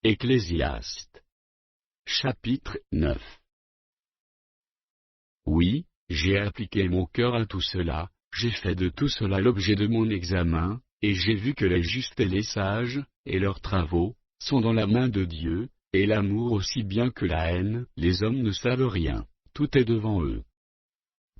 Ecclésiaste. Chapitre 9. Oui, j'ai appliqué mon cœur à tout cela, j'ai fait de tout cela l'objet de mon examen, et j'ai vu que les justes et les sages, et leurs travaux, sont dans la main de Dieu, et l'amour aussi bien que la haine. Les hommes ne savent rien, tout est devant eux.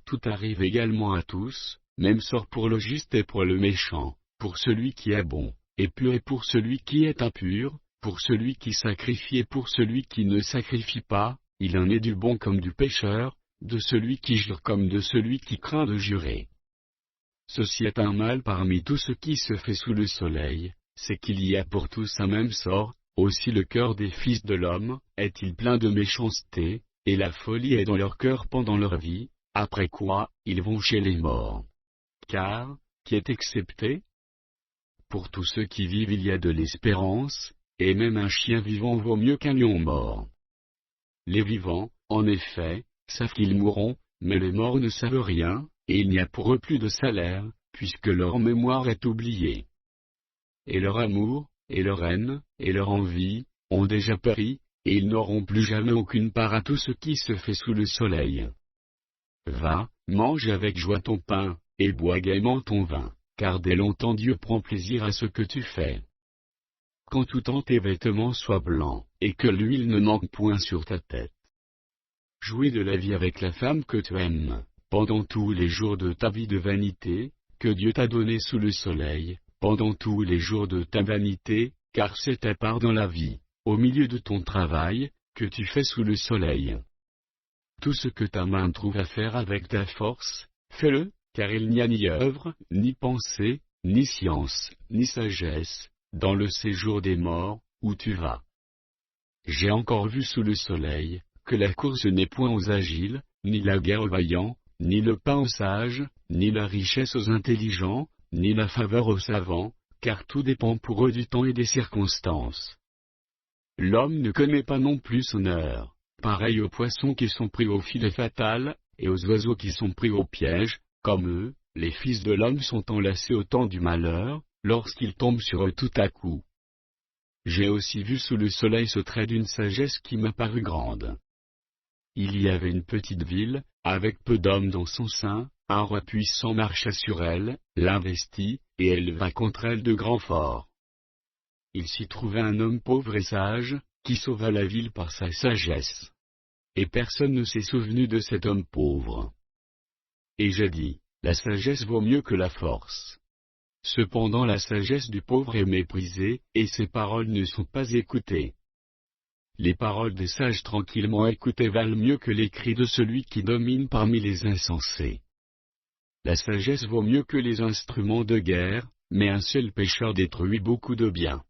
Tout arrive également à tous, même sort pour le juste et pour le méchant, pour celui qui est bon, et pur et pour celui qui est impur, pour celui qui sacrifie et pour celui qui ne sacrifie pas, il en est du bon comme du pécheur, de celui qui jure comme de celui qui craint de jurer. Ceci est un mal parmi tout ce qui se fait sous le soleil, c'est qu'il y a pour tous un même sort, aussi le cœur des fils de l'homme, est-il plein de méchanceté, et la folie est dans leur cœur pendant leur vie, après quoi, ils vont chez les morts. Car, qui est excepté? Pour tous ceux qui vivent il y a de l'espérance, et même un chien vivant vaut mieux qu'un lion mort. Les vivants, en effet, savent qu'ils mourront, mais les morts ne savent rien, et il n'y a pour eux plus de salaire, puisque leur mémoire est oubliée. Et leur amour, et leur haine, et leur envie, ont déjà péri, et ils n'auront plus jamais aucune part à tout ce qui se fait sous le soleil. Va, mange avec joie ton pain, et bois gaiement ton vin, car dès longtemps Dieu prend plaisir à ce que tu fais. Quand tout temps tes vêtements soient blancs, et que l'huile ne manque point sur ta tête. Jouis de la vie avec la femme que tu aimes, pendant tous les jours de ta vie de vanité, que Dieu t'a donné sous le soleil, pendant tous les jours de ta vanité, car c'est ta part dans la vie, au milieu de ton travail, que tu fais sous le soleil. Tout ce que ta main trouve à faire avec ta force, fais-le, car il n'y a ni œuvre, ni pensée, ni science, ni sagesse, dans le séjour des morts, où tu vas. J'ai encore vu sous le soleil, que la course n'est point aux agiles, ni la guerre aux vaillants, ni le pain aux sages, ni la richesse aux intelligents, ni la faveur aux savants, car tout dépend pour eux du temps et des circonstances. L'homme ne connaît pas non plus son heure, pareil aux poissons qui sont pris au filet fatal, et aux oiseaux qui sont pris au piège, comme eux, les fils de l'homme sont enlacés au temps du malheur, lorsqu'ils tombent sur eux tout à coup. J'ai aussi vu sous le soleil ce trait d'une sagesse qui m'a paru grande. Il y avait une petite ville, avec peu d'hommes dans son sein, un roi puissant marcha sur elle, l'investit, et éleva contre elle de grands forts. Il s'y trouvait un homme pauvre et sage, qui sauva la ville par sa sagesse. Et personne ne s'est souvenu de cet homme pauvre. Et j'ai dit, la sagesse vaut mieux que la force. Cependant la sagesse du pauvre est méprisée, et ses paroles ne sont pas écoutées. Les paroles des sages tranquillement écoutées valent mieux que les cris de celui qui domine parmi les insensés. La sagesse vaut mieux que les instruments de guerre, mais un seul pécheur détruit beaucoup de biens.